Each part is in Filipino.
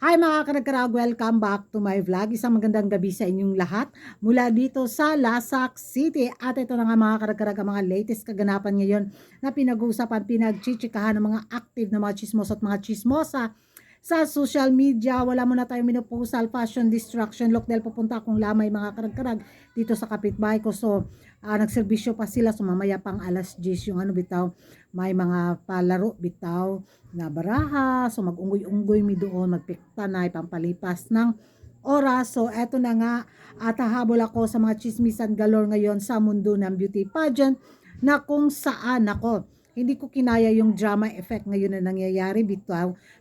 Hi mga karagkarag, welcome back to my vlog. Isang magandang gabi sa inyong lahat mula dito sa Lasak City. At ito na nga mga karagkarag, ang mga latest kaganapan ngayon na pinag-uusapan, pinagchichikahan ng mga active na mga chismosa at mga chismosa sa social media. Wala muna tayong minupusal, fashion destruction look dahil pupunta akong lamay mga karagkarag dito sa kapitbahay ko. So nagserbisyo pa sila, so mamaya pang alas 10 yung bitaw, may mga palaro bitaw na baraha, so mag-unggoy-unggoy mi doon, magpikta na pampalipas ng oras. So eto na nga, at hahabol ako sa mga chismisan galore ngayon sa mundo ng beauty pageant na kung saan ako hindi ko kinaya yung drama effect ngayon na nangyayari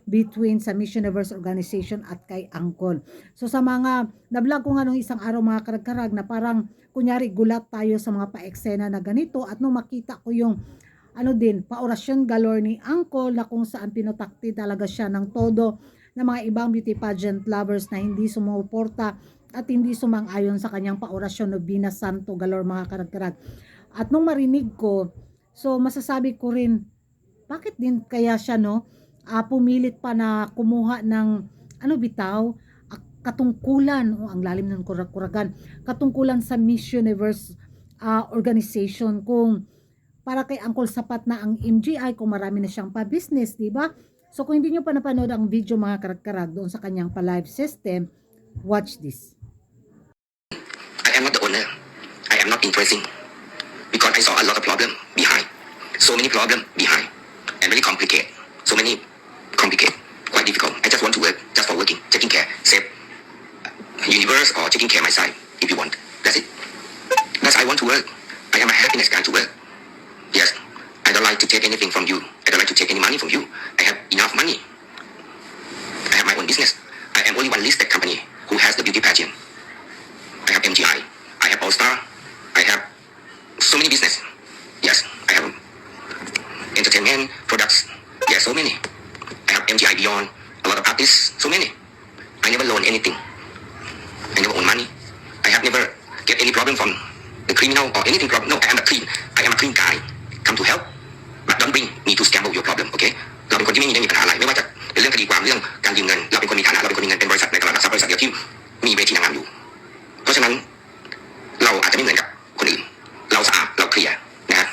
between sa Miss Universe organization at kay Angkol. So sa mga na-vlog ko nga nung isang araw mga karag-karag na parang kunyari gulat tayo sa mga pa-eksena na ganito, at nung makita ko yung paorasyon galore ni Uncle na kung saan pinutakti talaga siya ng todo ng mga ibang beauty pageant lovers na hindi sumuporta at hindi sumang-ayon sa kanyang paorasyon no Bina Santo galore mga karagkarag. At nung marinig ko, so masasabi ko rin, bakit din kaya siya pumilit pa na kumuha ng katungkulan, ang lalim ng kurag-kuragan, katungkulan sa Miss Universe organization, kung para kay Uncle sapat na ang MGI kung marami na siyang pa-business, di ba? So kung hindi nyo pa napanood ang video mga karag-karag doon sa kanyang pa-live system, watch this. I am not the owner. I am not interesting. Because I saw a lot of problem behind. So many problem behind. And very complicated. So many complicated. Quite difficult. I just want to work just for working. Taking care. Save universe or taking care of my side if you want. That's it. That's I want to work. I am a happiness guy to work. Yes. I don't like to take anything from you. I don't like to take any money from you. I have enough money. I have my own business. I am only one listed company who has the beauty pageant. I have MGI. I have All Star. I have so many business. Yes, I have entertainment products. Yes, so many. I have MGI Beyond. A lot of artists. So many. I never loan anything. I never own money. I have never get any problem from the criminal or anything problem. No, I am a clean guy. Come to help. But don't bring me to scramble your problem, okay? เราเป็นคนที่ไม่มีปัญหาอะไรไม่ว่าจะเป็นเรื่องคดีความเรื่องการยืมเงินเราเป็นคนมีฐานะเราเป็นคนมีเงินเป็นบริษัทในตลาดหลักทรัพย์บริษัทเดียวที่มีเวทีนางงามอยู่เพราะฉะนั้นเราอาจจะไม่เหมือนกับคนอื่นเราสะอาดเราเคลียร์นะ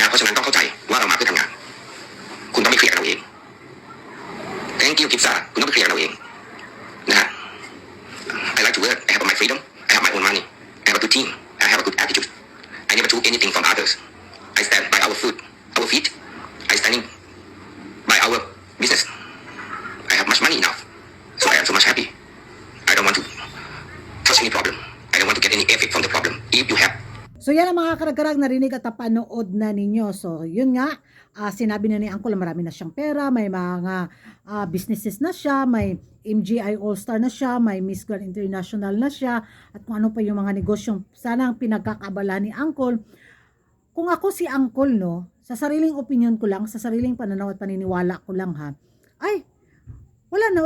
เพราะฉะนั้นต้องเข้าใจว่าเรามาเพื่อทำงานคุณต้องไม่เคลียร์กับเราเอง thank you กิฟซ่าคุณต้องไปเคลียร์กับเราเองนะ I like to work I have my freedom I have my own money I have a good team I have a good attitude I never took anything from others I stand by our feet I standing by our business I have much money enough so I am so much happy I don't want to touch any problem I don't want to get any effect from the problem if you have. So yan ang mga karagkarag narinig at napanood na ninyo. So yun nga, sinabi na ni Uncle marami na siyang pera, may mga businesses na siya, may MGI All-Star na siya, may Miss Grand International na siya, at kung ano pa yung mga negosyong sana ang pinagkakabala ni Uncle. Kung ako si Uncle, sa sariling opinion ko lang, sa sariling pananaw at paniniwala ko lang ay, wala na,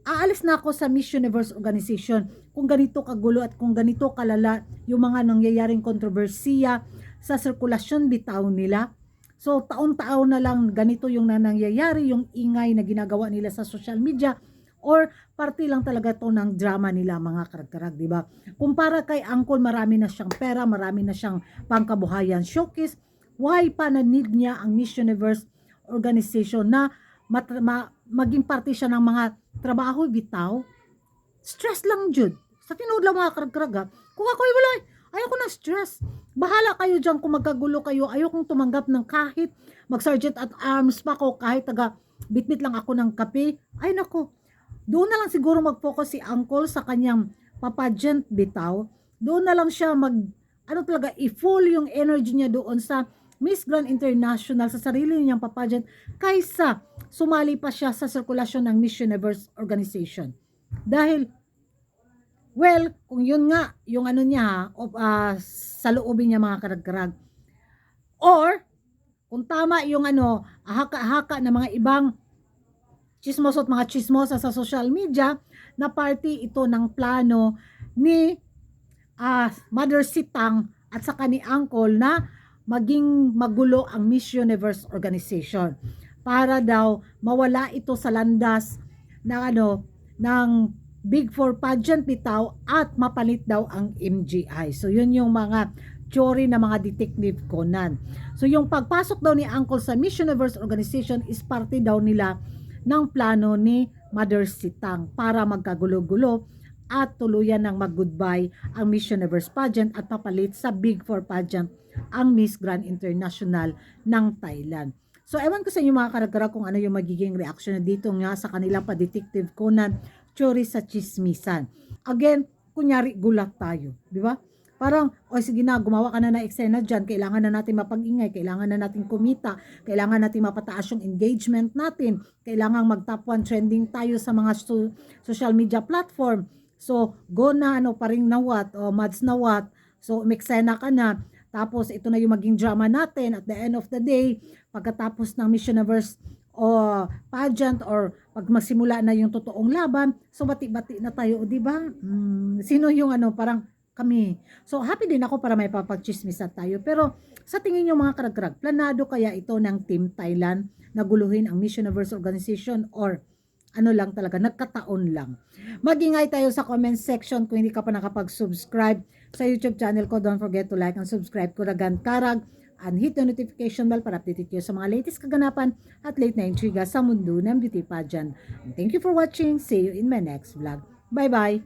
aalis na ako sa Miss Universe organization kung ganito kagulo at kung ganito kalala yung mga nangyayaring kontrobersiya sa sirkulasyon bitaw nila. So taon-taon na lang ganito yung nangyayari, yung ingay na ginagawa nila sa social media, or parte lang talaga to ng drama nila mga karag-karag, di ba? Kumpara kay Uncle, marami na siyang pera, marami na siyang pangkabuhayan showcase, why pa na need niya ang Miss Universe organization na maging parte siya ng mga trabaho bitaw? Stress lang jud. Sa tinuod lang mga karag-karag, kung ako ay wala, ayoko na stress. Bahala kayo dyan kung magkagulo kayo. Ayokong tumanggap ng kahit mag-sergeant at arms pa ko, kahit taga bitbit lang ako ng kape. Ay nako, doon na lang siguro mag-focus si Uncle sa kanyang papageant bitaw. Doon na lang siya i-full yung energy niya doon sa Miss Grand International, sa sarili niyang papageant, kaysa sumali pa siya sa sirkulasyon ng Miss Universe organization. Dahil, well, kung yun nga, yung niya, sa loobin niya mga karag-karag, or, kung tama yung haka-haka na mga ibang chismoso at mga chismosa sa social media, na party ito ng plano ni Mother Sitang at saka ni Uncle na maging magulo ang Miss Universe organization. para daw mawala ito sa landas ng ng Big Four pageant bitaw at mapalit daw ang MGI. So yun yung mga theory ng mga detective Conan. So yung pagpasok daw ni Uncle sa Miss Universe organization is parte daw nila ng plano ni Mother Sitang para magkagulo-gulo at tuluyan ng mag-goodbye ang Miss Universe pageant at papalit sa Big Four pageant ang Miss Grand International ng Thailand. So, ewan ko sa inyo mga karagara kung ano yung magiging reaction dito nga sa kanilang pa-detective Conan, theory sa chismisan. Again, kunyari gulat tayo, di ba? Parang, o sige na, gumawa ka na ng eksena dyan, kailangan na natin mapag-ingay, kailangan na natin kumita, kailangan natin mapataas yung engagement natin, kailangan mag-top 1 trending tayo sa mga social media platform. So, go na, pa rin na what, o mads na what, so, umeksena ka na, tapos ito na yung maging drama natin at the end of the day, pagkatapos ng Miss Universe o pageant or pag magsimula na yung totoong laban, so bati-bati na tayo, di ba? Sino yung parang kami. So happy din ako para may papagchismisan tayo. Pero sa tingin nyo mga karagkrag, planado kaya ito ng Team Thailand na guluhin ang Miss Universe organization or lang talaga, nagkataon lang. Mag-ingay tayo sa comment section kung hindi ka pa nakapag-subscribe sa YouTube channel ko. Don't forget to like and subscribe ko Ragan Karag and hit the notification bell para update kayo sa mga latest kaganapan at late na intriga sa mundo ng beauty pageant. And thank you for watching. See you in my next vlog. Bye-bye!